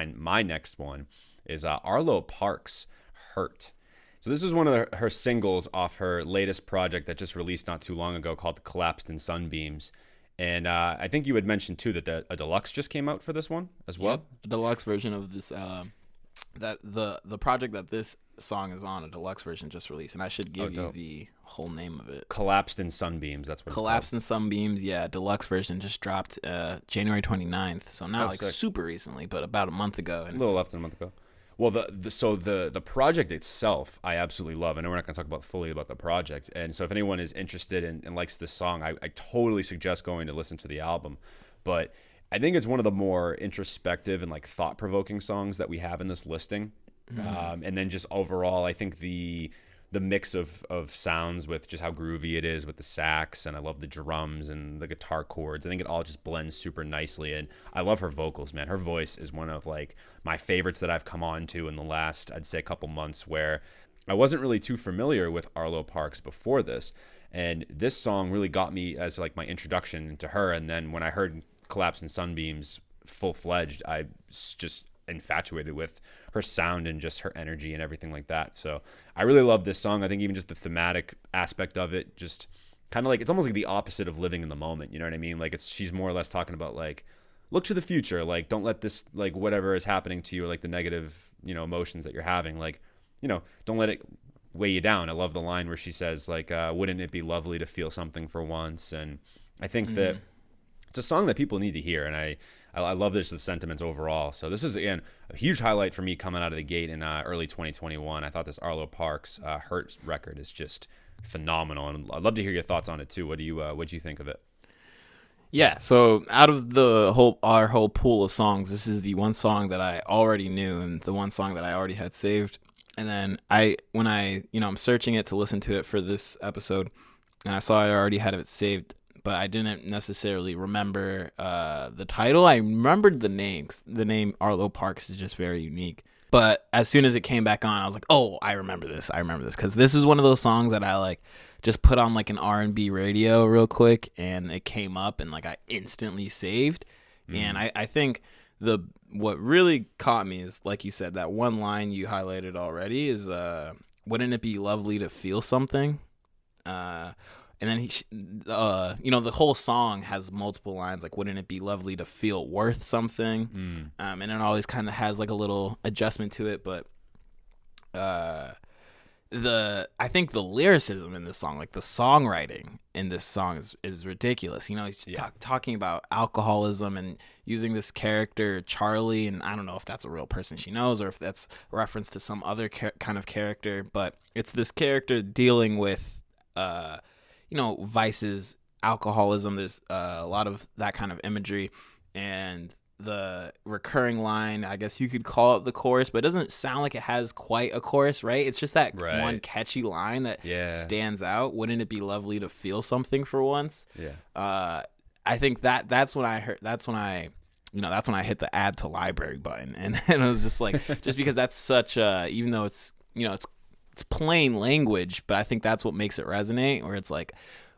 And my next one is Arlo Parks, Hurt. So this is one of her singles off her latest project that just released not too long ago called Collapsed in Sunbeams. And I think you had mentioned too that a deluxe just came out for this one as well. Yep, a deluxe version of this. That the project that this song is on, a deluxe version just released, and I should give you the whole name of it. Collapsed in Sunbeams. That's what Collapsed in Sunbeams. Yeah, deluxe version just dropped January 29th. So not like super recently, but about a month ago. And a little less than a month ago. Well, the project itself, I absolutely love. I know we're not going to talk fully about the project, and so if anyone is interested and likes this song, I totally suggest going to listen to the album. But I think it's one of the more introspective and like thought-provoking songs that we have in this listing. And then just overall, I think the mix of sounds with just how groovy it is with the sax, and I love the drums and the guitar chords. I think it all just blends super nicely, and I love her vocals, man. Her voice is one of like my favorites that I've come on to in the last, I'd say, couple months, where I wasn't really too familiar with Arlo Parks before this, and this song really got me as like my introduction to her. And then when I heard Collapse in Sunbeams full-fledged, I just infatuated with her sound and just her energy and everything like that. So I really love this song. I think even just the thematic aspect of it, just kind of like, it's almost like the opposite of living in the moment. You know what I mean? Like she's more or less talking about like, look to the future. Like, don't let this, like whatever is happening to you, or like the negative, emotions that you're having, like, don't let it weigh you down. I love the line where she says like, wouldn't it be lovely to feel something for once? And I think that it's a song that people need to hear. And I love the sentiments overall. So this is, again, a huge highlight for me coming out of the gate in early 2021. I thought this Arlo Parks Hurt record is just phenomenal, and I'd love to hear your thoughts on it too. What do you think of it? Yeah, so out of our whole pool of songs, this is the one song that I already knew and the one song that I already had saved. And then when I'm searching it to listen to it for this episode, and I saw I already had it saved, but I didn't necessarily remember the title. I remembered the name. The name Arlo Parks is just very unique. But as soon as it came back on, I was like, oh, I remember this. Because this is one of those songs that I like just put on like an R&B radio real quick, and it came up, and like I instantly saved. And I think what really caught me is, like you said, that one line you highlighted already is, wouldn't it be lovely to feel something? And then the whole song has multiple lines, like, wouldn't it be lovely to feel worth something? And it always kind of has like a little adjustment to it. But I think the lyricism in this song, like the songwriting in this song is ridiculous. He's talking about alcoholism and using this character, Charlie, and I don't know if that's a real person she knows or if that's a reference to some other kind of character, but it's this character dealing with, vices, alcoholism. There's a lot of that kind of imagery, and the recurring line, I guess you could call it the chorus, but it doesn't sound like it has quite a chorus, right? It's just that one catchy line that stands out. Wouldn't it be lovely to feel something for once? Yeah. I think that's when I hit the add to library button, and it was just like, just because that's such a, even though it's plain language, but I think that's what makes it resonate, where it's like,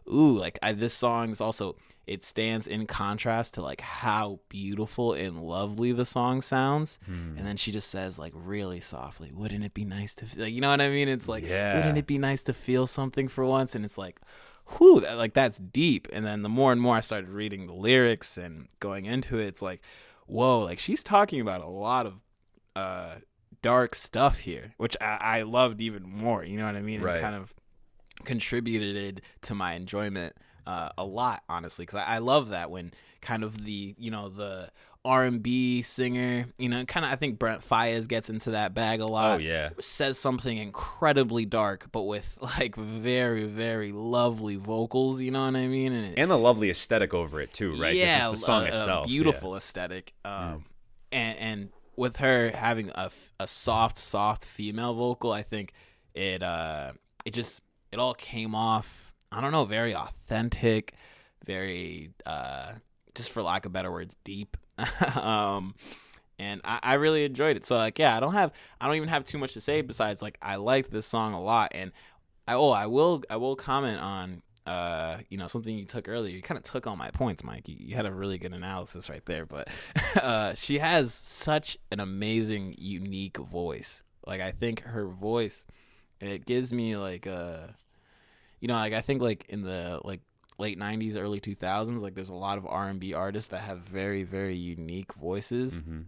ooh, like this song is also, it stands in contrast to like how beautiful and lovely the song sounds. And then she just says like really softly, wouldn't it be nice to, like, you know what I mean? It's like, wouldn't it be nice to feel something for once? And it's like, whew, like that's deep. And then the more and more I started reading the lyrics and going into it, it's like, whoa, like she's talking about a lot of dark stuff here, which I loved even more, you know what I mean? Right. And kind of contributed to my enjoyment a lot, honestly, because I love that when kind of the R&B singer, kind of, I think Brent Faiyaz gets into that bag a lot. Oh, yeah. Says something incredibly dark, but with like very, very lovely vocals, you know what I mean? And the lovely aesthetic over it too, right? Yeah, just the song itself. Beautiful aesthetic. And with her having a soft female vocal, I think it all came off, I don't know, very authentic, very, just for lack of better words, deep. And I really enjoyed it. So like, yeah, I don't even have too much to say besides like, I liked this song a lot. And I will comment on something you took earlier. You kind of took all my points, Mike. You had a really good analysis right there. But she has such an amazing, unique voice. Like, I think her voice, it gives me like like I think like in the like late 90s, early 2000s, like there's a lot of R&B artists that have very, very unique voices. Mm-hmm.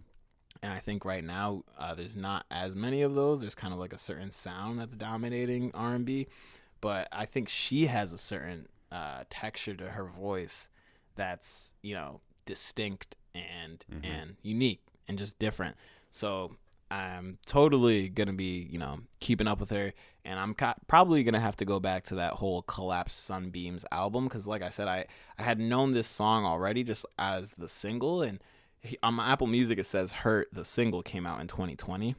And I think right now there's not as many of those. There's kind of like a certain sound that's dominating R&B. But I think she has a certain texture to her voice that's, distinct and unique and just different. So I'm totally going to be, keeping up with her. And I'm probably going to have to go back to that whole Collapsed Sunbeams album because, like I said, I had known this song already just as the single. And on my Apple Music, it says Hurt, the single, came out in 2020.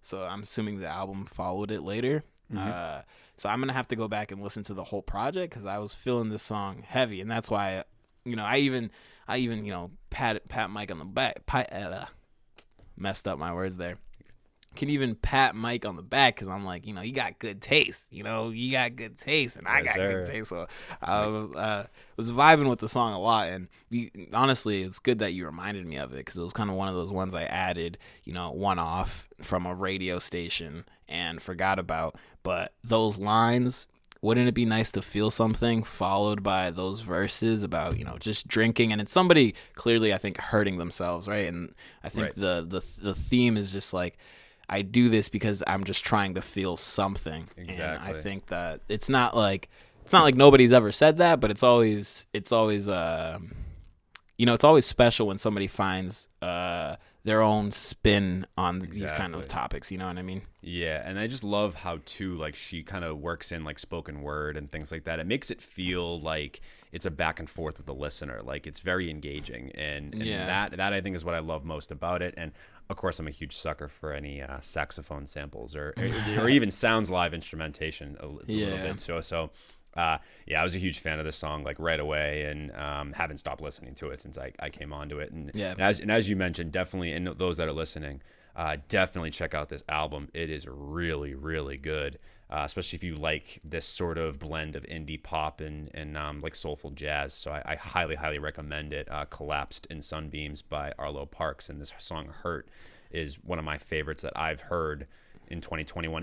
So I'm assuming the album followed it later. Mm-hmm. So I'm going to have to go back and listen to the whole project because I was feeling this song heavy. And that's why, I even pat Mike on the back. Messed up my words there. Can even pat Mike on the back because I'm like, you got good taste. You got good taste, and I got good taste. So I was vibing with the song a lot, and honestly, it's good that you reminded me of it because it was kind of one of those ones I added, one off from a radio station and forgot about. But those lines, wouldn't it be nice to feel something followed by those verses about, just drinking? And it's somebody clearly, I think, hurting themselves, right? And I think the theme is just like, I do this because I'm just trying to feel something. Exactly. And I think that it's not like nobody's ever said that, but it's always it's always special when somebody finds their own spin on these kind of topics. You know what I mean? Yeah, and I just love how too, like, she kind of works in like spoken word and things like that. It makes it feel like it's a back and forth with the listener. Like, it's very engaging, and that I think is what I love most about it. And of course, I'm a huge sucker for any saxophone samples or even sounds live instrumentation a little bit. So I was a huge fan of this song like right away, and haven't stopped listening to it since I came onto it. And as you mentioned, definitely, and those that are listening, definitely check out this album. It is really, really good, especially if you like this sort of blend of indie pop and like soulful jazz. So I highly, highly recommend it. Collapsed in Sunbeams by Arlo Parks, and this song Hurt is one of my favorites that I've heard in 2021.